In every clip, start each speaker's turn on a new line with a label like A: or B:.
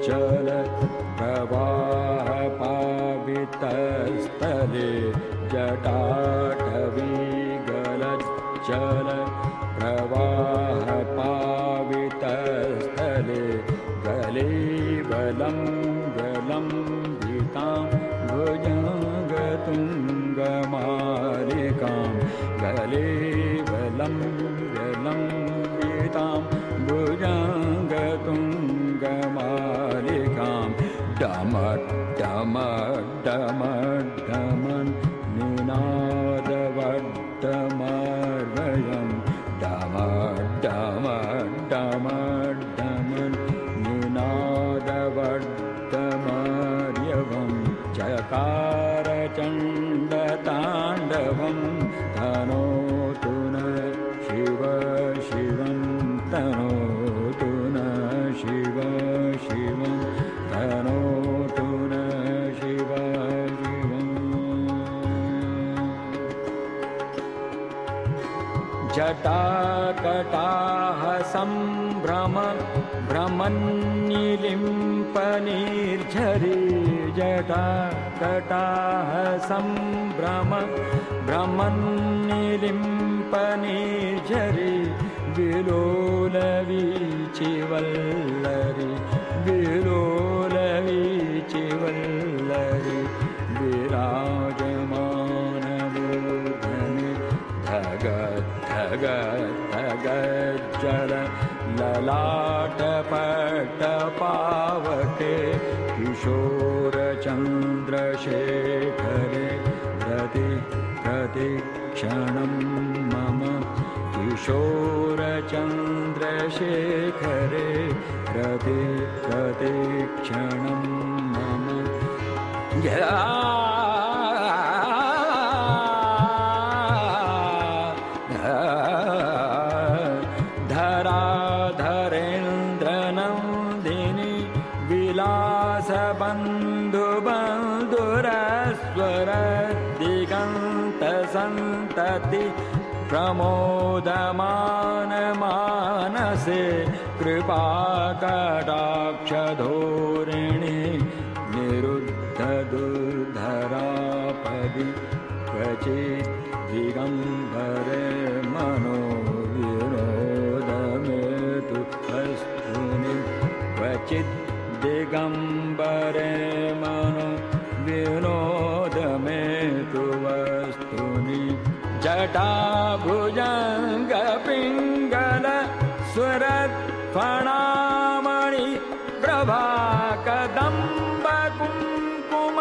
A: चल प्रवाह पावितस्थले जटाटवी गलच्चल प्रवाह पावितस्थले गलेवलं गलम्बितां भुजङ्गतुङ्गमालिकां गलेवलं गलम्बितां भुजङ्गतुङ्गमालिकां डमड्डमड्डमड्डमन् निनादवड्डमर्वयं डमड्डमड्डमड्डमन् निनादवड्डमर्यवं चकारचण्डताण्डवं तनोतु न शिव शिवं तनोतु न शिव शिवं तनोतु न शिव शिवम् जटाकटाह सम्भ्रम भ्रमन्निलिम्पनिर्झरि जटाकटाह सम्भ्रम भ्रमन्निलिम्पनिर्झरि विलोलवीचिवल्लरि विलोलवीचिवल्लरि विराजमानमूर्धनि धग धग धगज्जल ललाटपट्टपावके किशोरचन्द्रशेखरे प्रतिक्षणं मम किशोरचन्द्रशेखरे प्रतिक्षणं मम धराधरेन्द्रनन्दिनी विलासबन्धुबन्धुरस्वर दिगन्तसन्तति प्रमोदमानमानसे कृपाकटाक्षधोरिणि निरुद्धदुर्धरापदि क्वचित् दिगम्बरे मनो विनोदमेतु वस्तुनि क्वचित् दिगम्बरे मनो विनोदमेतु वस्तुनि जटाभुजङ्गपिङ्गल सुरत्फणामणि प्रभा कदम्ब कुङ्कुम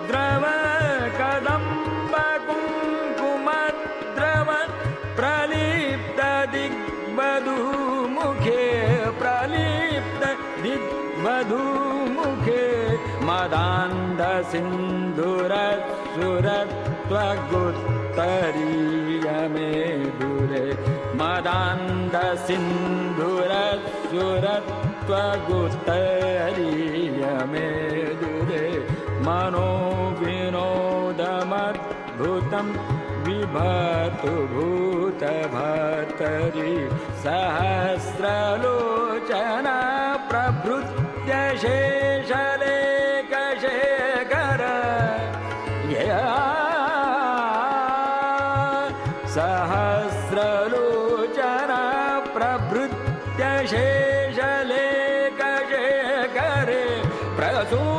A: द्रव कदम्ब कुङ्कुम द्रव प्रलिप्त दिग्वधूमुखे प्रलिप्त दिग्वधूमुखे मदान्ध सिन्धुरस्सुरत्वगुत्तरीयमेदुरे मदान्ध सिन्धुरस्सुरत्वगुत्तरीयमेदुरे मनो विनोदमद्भुतं विभर्तु भूतभर्तरि सहस्रलोचन प्रभृत्य शेषलेखशेखर सहस्रलोचन प्रभृत्य शेषलेखशेखरे प्रसूनधूलिधोदणि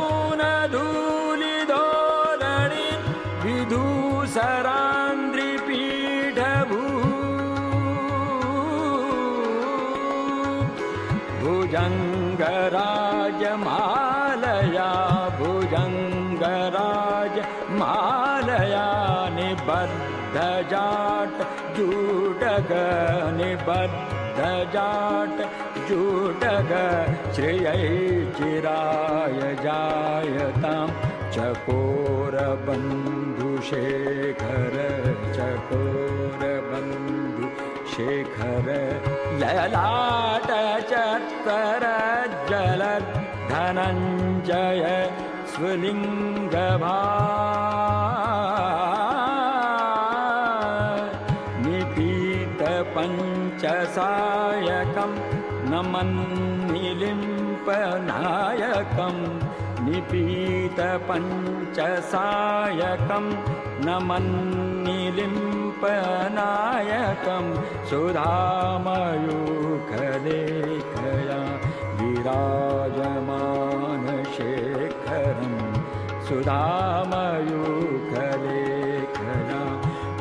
A: विधूसरान्द्रिपीठभू भुजङ्गराजमालया भुजङ्गराजमालया निबद्धजाट जूटग निबद्धजाट जूटग श्रियैर्चिराय जायतां चकोरबन्धुशेखर चकोरबन्धुशेखर ललाटचत्वरज्जलधनञ्जय स्वलिङ्गभा निपीतपञ्चसायकं नमन्निलिम्प निलिम्पनायकं निपीतपञ्चसायकं नमन्निलिम्पनायकं सुधामयूखलेखया विराजमानशेखरं सुधामयूखलेखया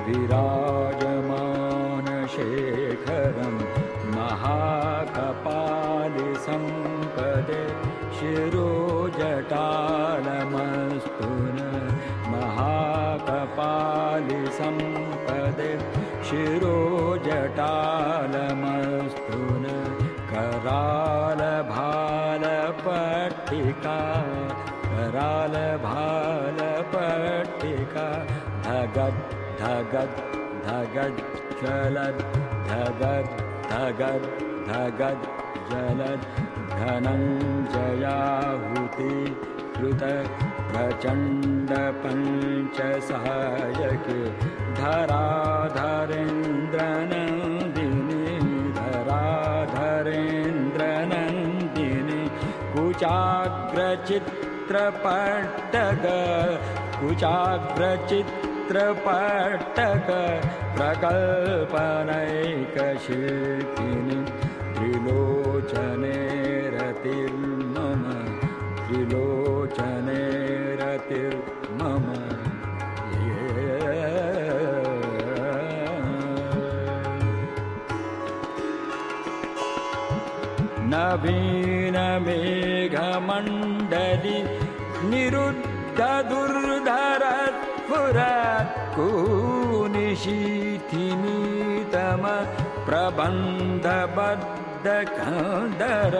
A: विराजमानशेखरं महाकपालिसम्पदे शिरोजटालमस्तु न महाकपालिसम्पदे शिरोजटालमस्तु न करालभालपट्टिका करालभालपट्टिका धगद् धगद् धगद् जलद् धगद् धगद् धगद् जलद् धनञ्जयाहुति कृत प्रचण्ड पञ्चसायके धराधरेन्द्रनन्दिनी धराधरेन्द्रनन्दिनी कुचाग्रचित्रपट्टक कुचाग्रचित्रपट्टक प्रकल्पनैकशिल्पिनी त्रिलोचने रतिर्मम त्रिलोचने रतिर्मम नवीनमेघमण्डली निरुद्धदुर्धरस्फुरत्कूनिशीथिनीतम प्रबन्धबद्धकन्दर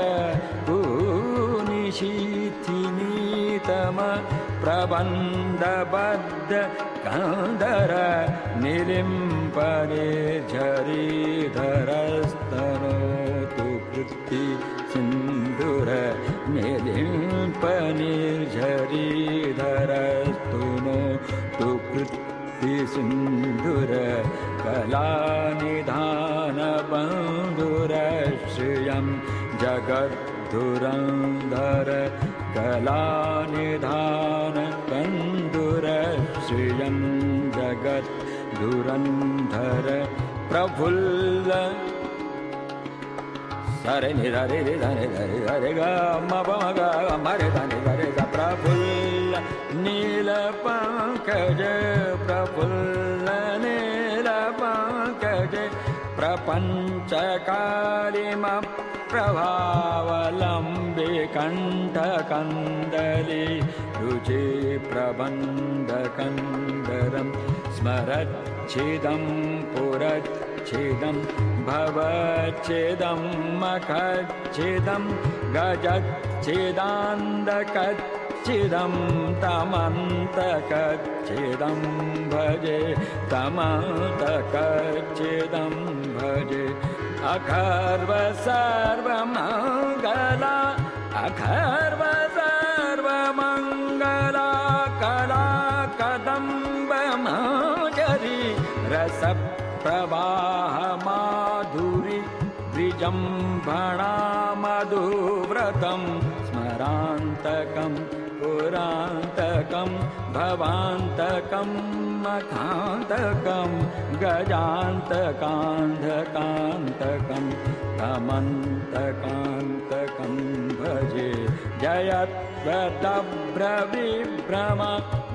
A: कूनिशीथिनीतम प्रबन्धबद्धकन्दर निलिम्पनिर्झरीधरस्तनोतु कृत्ति सिन्धुर निलिम्पनिर्झरीधरस्तुनोतु कृत्ति सिन्धुर कलानिधानबन्धुरश्रियं जगद्धुरन्धर कलानिधानबन्धुरश्रियं जगद्धुरन्धर प्रफुल्ल सरे नि रे रे रे रे ग म प म ग म रे ध नि रे ग प्रफुल्ल नीलपङ्कज प्रफुल्ल नीलपङ्कज प्रपञ्चकालिमप्रभावलम्बे कण्ठकन्दली रुचि प्रबन्धकन्दरं स्मरच्छिदं पुरच्छिदं भवच्छिदं मखच्छिदं गजच्छिदान्दकच्छिदं तमन्तकच्छिदं भजे तमन्तकच्छिदं भजे अखर्व सर्वमङ्गला अखर्व सर्वमङ्गला कला कदम्बमाजरी रसप्रवाह माधुरी विजृम्भणा मधुव्रतं स्मरान्तकं पुरान्तकं भवान्तकं मखान्तकं गजान्तकान्धकान्तकं तमन्तकान्तकं भजे जयत्वतभ्रविभ्रम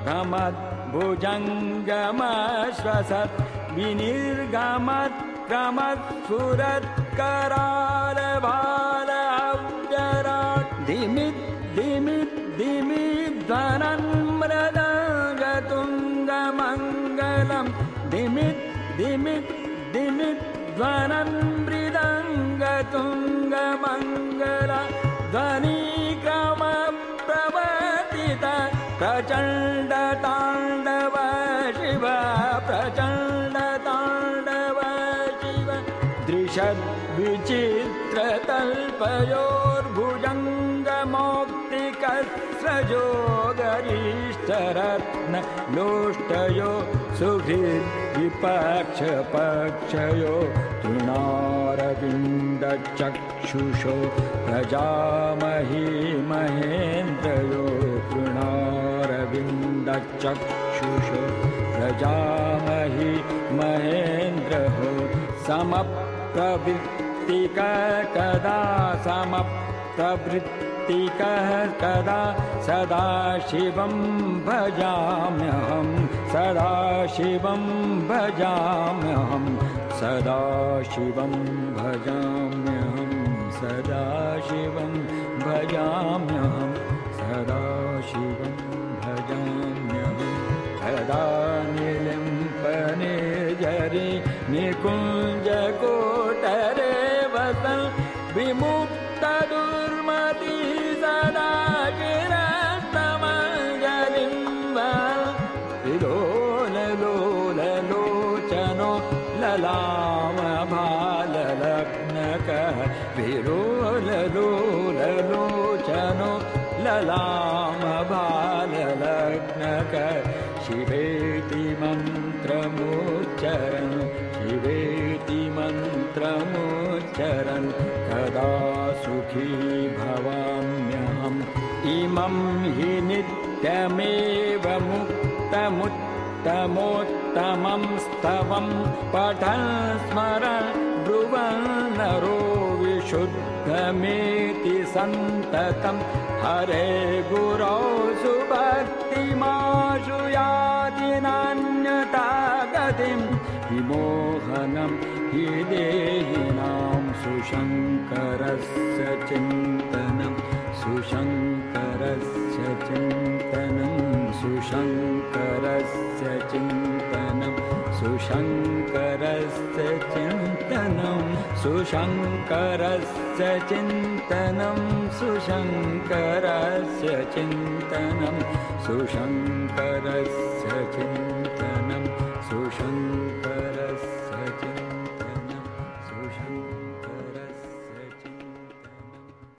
A: भ्रमद्भुजङ्गमश्वसत् विनिर्गमत् क्रमत्फुरत्करालभालव्यराट् धिमित् धिमित् धिमिध्वनं मृदङ्गतुङ्गमङ्गलं धिमित् धिमित् धिमिध्वनं मृदङ्गतुङ्गमङ्गल ध्वनिक्रमप्रवर्तित प्रचण्डताण्डव शिव प्रचण्डताण्डव शिव दृशद्विचित्रतल्पयोर्भुजङ्गमो मौक्तिकस्रजो गरिष्ठरत्न लोष्टयो सुहृद्विपक्षपक्षयो तृणारविन्दचक्षुषो प्रजामहि महेन्द्रयो तृणारविन्दचक्षुषो प्रजामहि महेन्द्रहो समप्रवृत्तिकः कदा समप्रवृत्तिकः कदा सदाशिवं भजाम्यहं सदाशिवं भजाम्यहं सदाशिवं भजाम्यहं सदाशिवं भजाम्यहं सदाशिवं भजाम्यहं सदा निलिम्पनिर्झरि निकुञ्जकोटरे वसन् विमुक्तदुर्मति सदा गिरस्तमञ्जलिं विलोललोललोचनो ललामभाललग्नकः विलोललोललोचनो ललामभाललग्नकः शिवेति मन्त्रमुच्चरन् शिवेति मन्त्रमुच्चरन् कदा सुखी भवाम्यहम् इमं हि नित्यमेव मुक्तमुत्तमोत्तमं स्तवं पठन् स्मरन् ब्रुवन् नरो विशुद्धमेति सन्ततं हरे गुरौ सुभक्तिमाशु याति नान्यथा गतिं विमोहनं हि देहिनां सुशङ्करस्य चिन्तनं सुशङ्करस्य चिन्तनं सुशङ्करस्य चिन्तनं सुशङ्करस्य चिन्तनं सुशङ्करस्य चिन्तनं सुशङ्करस्य चिन्तनं सुशङ्करस्य चिन्तनं